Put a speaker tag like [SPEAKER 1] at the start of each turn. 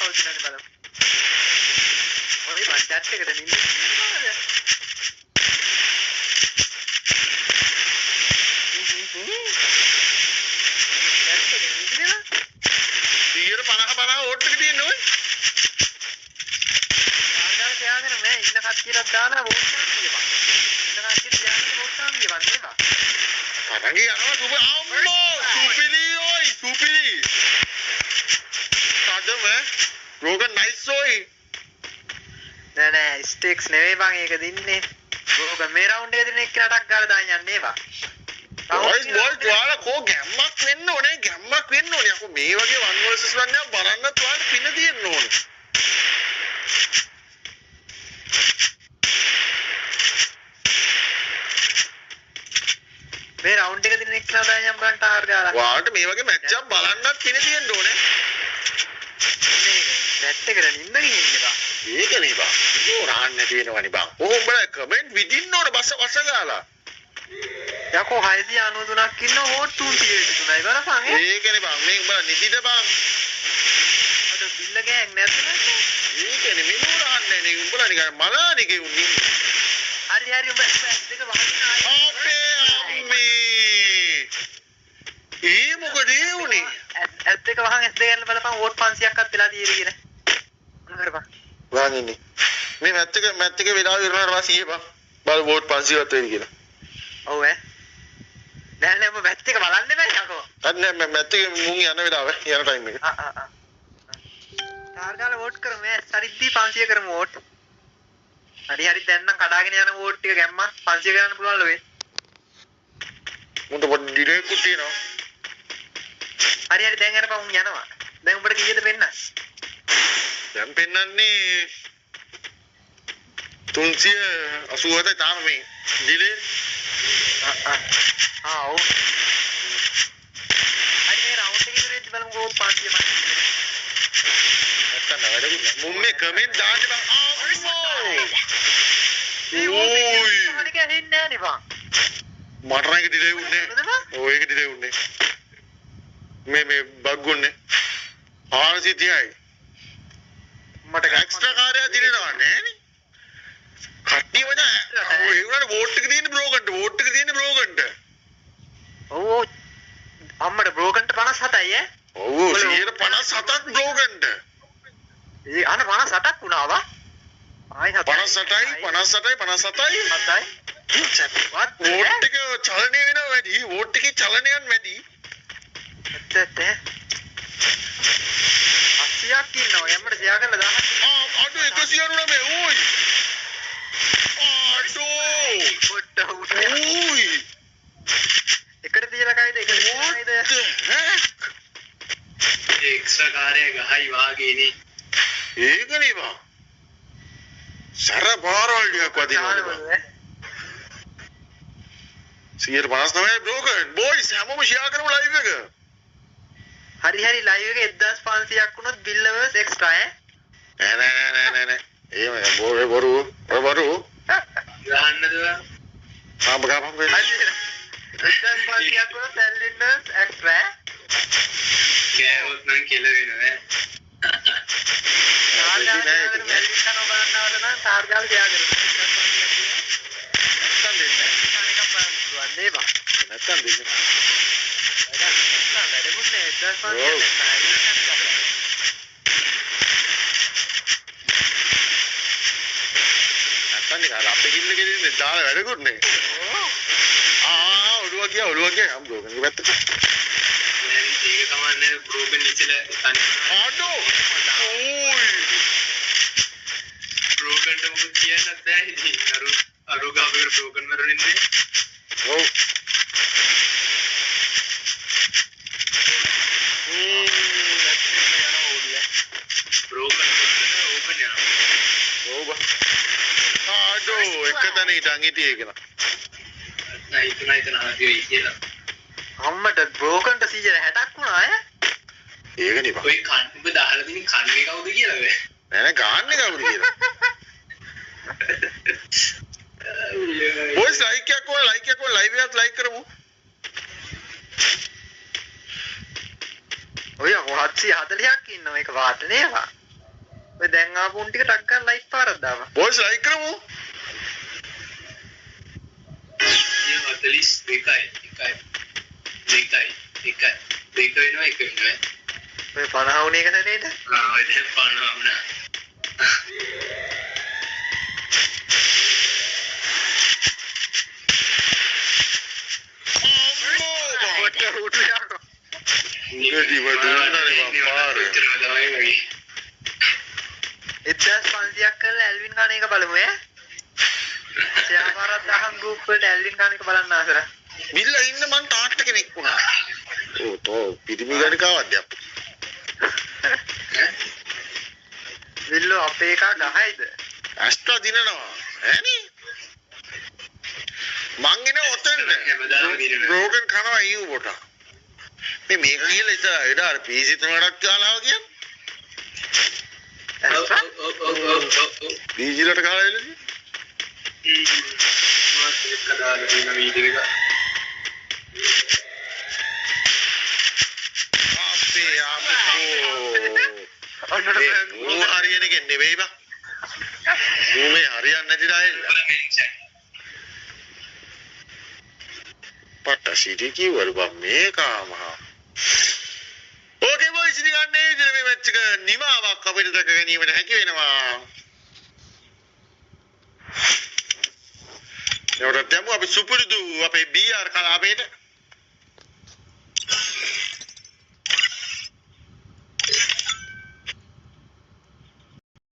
[SPEAKER 1] පවතිනනේ බලමු. ඔය මං chat එකට නින්ද ඉන්නවද? කට්ටියට දාලා වෝට් ගන්න කියපන්. ඉන්න කට්ටියට දාලා වෝට් ගන්න කියපන් නේද?
[SPEAKER 2] තරංගි යනවා සුප අම්මෝ සුපිලි ඔයි සුපිලි. කඩම රෝගන් නයිස් ඔයි.
[SPEAKER 1] නෑ ස්ටේක්ස් නෙවෙයි බං ඒක දින්නේ. රෝගන් මේ රවුන්ඩ් එකේ දින එක්කනටක් ගාලා දාන්න යන්නේ නේද?
[SPEAKER 2] බොයිස් ඔයාලා කෝ ගැම්මක් වෙන්න ඕනේ ගැම්මක් වෙන්න ඕනේ. අකෝ මේ වගේ 1 vs 1 එකක් බලන්නත් ඔයාලා පින තියෙන්න ඕනේ.
[SPEAKER 1] මේ රවුන්ඩ් එක දින එක්කලා දාන්න යම් බලන්න ටාර් ගාලා.
[SPEAKER 2] ඔයාලට මේ වගේ මැච් එකක් බලන්නත් පින තියෙන්න ඕනේ.
[SPEAKER 1] මේක බැට් එකට නින්ද ගිහින්නේ බං.
[SPEAKER 2] ඒකනේ බං. ඕරාන්න තියෙනවනේ බං. උඹලා කමෙන්ට් විදින්න ඕනේ බස ගාලා.
[SPEAKER 1] යකෝ 693ක් ඉන්න වෝට් 333යි බලපන් ඒ.
[SPEAKER 2] ඒකනේ බං මේ උඹලා නිදිද බං.
[SPEAKER 1] අද බිල්ල ගෑන් නැද්ද?
[SPEAKER 2] ඒකනේ මිනුරාන්නේ නේ උඹලා නිකන් මලානේ ගෙවුන්නේ.
[SPEAKER 1] හරි උඹ ඇස් දෙක වහගෙන ආයේ.
[SPEAKER 2] අපේ අම්මේ. ඒ මොකද ඒ උනේ?
[SPEAKER 1] ඇස් දෙක වහන් ඇස් දෙක ගන්න බලපන් වෝට් 500ක්වත් වෙලා තියෙන්නේ කියලා. මොන කරපන්.
[SPEAKER 2] වහන් ඉන්නේ. මේ මැච් එක වෙලාව ඉවරනට පස්සේ බං. බල වෝට් 500වත් වෙයි කියලා.
[SPEAKER 1] ඔව් ඈ. දැන් ඔබ මැච් එක බලන්නේ නැහැ යකෝ.
[SPEAKER 2] අන්න මැච් එක මුන් යන වෙලාව යන ටයිම් එක.
[SPEAKER 1] ටාර්ගාල වෝට් කරමු ඈ. සරිද්දී 500 කරමු වෝට්. හරි දැන් නම් කඩාගෙන යන වෝට් ටික ගැම්මා 500 ගන්න පුළුවන් ලොවේ.
[SPEAKER 2] මුන්ට පොඩි ඩිලේ එකක් තියෙනවා.
[SPEAKER 1] හරි දැන් යනපන් උන් යනවා. දැන් උඹට කීයද පෙන්නන්නේ?
[SPEAKER 2] දැන් පෙන්නන්නේ 387 තාම මේ ඩිලේ.
[SPEAKER 1] ඔව්. හරි මේ රවුන්ඩ් එකේ ඉඳලා බලමු වෝට් 500 මම.
[SPEAKER 2] නැත්තම් වැඩකුත් මුන් මේ කමෙන්ට් දාන්න බං.
[SPEAKER 1] ඕයි. මට ගහින්නේ නැහැ නේ බං.
[SPEAKER 2] මට නම් ඒක ඩිලේ වුනේ. ඔය ඒක ඩිලේ වුනේ. මේ බග් වුනේ. 430යි. මට එක්ස්ට්‍රා කාර්යය දිනනවා නෑනේ. කට්ටිය වද ඔය ඒගොල්ලෝ වෝට් එක දෙන්නේ බ්‍රෝකන්ට.
[SPEAKER 1] ඔව් අම්මට බ්‍රෝකන්ට 57යි ඈ.
[SPEAKER 2] ඔව් 57ක් බ්‍රෝකන්ට.
[SPEAKER 1] ඒ අන 58ක් වුණාවා. ආයි
[SPEAKER 2] 57යි. වෝට් එක චලනය වෙනවා වැඩි. වෝට් එකේ චලනයන් වැඩි.
[SPEAKER 1] ඇත්තට 80ක් ඉන්නවා. යම්මට සියා කරලා 1000ක්.
[SPEAKER 2] අඩු 199 ඕයි.
[SPEAKER 1] පොට්ට උඩ. එකට තියලා කයිද එකට තියලායිද? එක්ස්ට්‍රා කාර්යය ගහයි වාගේනේ.
[SPEAKER 2] ඒකනේ බා. සර බාරවල්ඩියක් වදිනවා. 159 බ්‍රෝකන් බොයිස් හැමෝම ෂෙයා කරමු ලයිව් එක.
[SPEAKER 1] හරි ලයිව් එක 1500ක් වුණොත් බිල් ලෙවල්ස් එක්ස්ට්‍රා ඈ.
[SPEAKER 2] නෑ. එහෙම බොරු.
[SPEAKER 1] ගහන්නද බං?
[SPEAKER 2] ගාපම් වෙන්නේ.
[SPEAKER 1] 1500ක් වුණොත් සැලරින්නස් එක්ස්ට්‍රා. කෑවොත් නම් කෙල වෙනවා ඈ. තාර්ගාල ෂෙයා කරමු.
[SPEAKER 2] නැත්තම් දෙන්න. අපේ කිල්ල ගෙදින්නේ දාලා වැඩකුත් නේ. ඔළුව ගියා අම් බ්‍රෝකන් පැත්තට.
[SPEAKER 1] ඒක තමයි බ්‍රෝකන් ඉතල තනි.
[SPEAKER 2] ආඩෝ. ඕයි.
[SPEAKER 1] බ්‍රෝකන්ට මොකද කියන්නත් බෑ ඉතින්. අරු ගාවකට බ්‍රෝකන් වරින්නේ.
[SPEAKER 2] ඔව්. එකතන හිටන් හිටියේ කියලා.
[SPEAKER 1] නයිතන හරියයි කියලා. අම්මට බ්‍රෝකන්ට 160ක් වුණා ඈ.
[SPEAKER 2] ඒකනේ බා.
[SPEAKER 1] ඔය කන්න දාලා දින කන්නේ කවුද කියලා වේ.
[SPEAKER 2] නෑ ගාන්නේ කවුද කියලා. බොයිස් ලයික් එකක් ලයිව් එකත් ලයික් කරමු.
[SPEAKER 1] ඔය 740ක් ඉන්නවා ඒක වාට නේවා. ඔය දැන් ආපු උන් ටික ටක් ගාලා ලයික් පාරක් දාපන්.
[SPEAKER 2] බොයිස් ලයික් කරමු.
[SPEAKER 1] ඔය 50 වුණේ එක නේද? ඔට උඩ යනවා.
[SPEAKER 2] උඩදී වදුන්නනේ පාර.
[SPEAKER 1] 1500ක් කරලා ඇල්වින් ගන්න එක බලමු ඈ. ෂෙයාර් පාරක් 1000 ගෲප් වලට ඇල්වින් ගන්න එක බලන්න ආසර.
[SPEAKER 2] බිල්ල ඉන්න මං තාත්ත කෙනෙක් වුණා. ඕ තෝ පිරිමි ගණිකාවක්ද අප්පු.
[SPEAKER 1] විල්ලෝ අපේ එකා ගහයිද?
[SPEAKER 2] ඇස්ට්‍රා දිනනවා. ඈනේ. මං ඉන්නේ ඔතෙන්ද. රෝගන් කනවා ඊ උබට. මේක කියලා ඉත එදා අර පීසි තුනකට ගාලා කියන්නේ. පීජිලට ගාලා එළදී.
[SPEAKER 3] මාත් එක්ක දාලා දෙන වීඩියෝ එක.
[SPEAKER 2] ඌ හරියන එක නෙවෙයි බං. ඌ මේ හරියන්නේ නැති ඩායල්. පට්ට සිටි කිව්වලු බං මේකාම. ඕකේ බොයිස් ඉතින් ගන්නේ ඉතින් මේ මැච් එක නිමාවක් අපිට දැක ගැනීමට හැකි වෙනවා. ඒකට දැම්මු අපි සුපුරුදු අපේ BR කලාපේට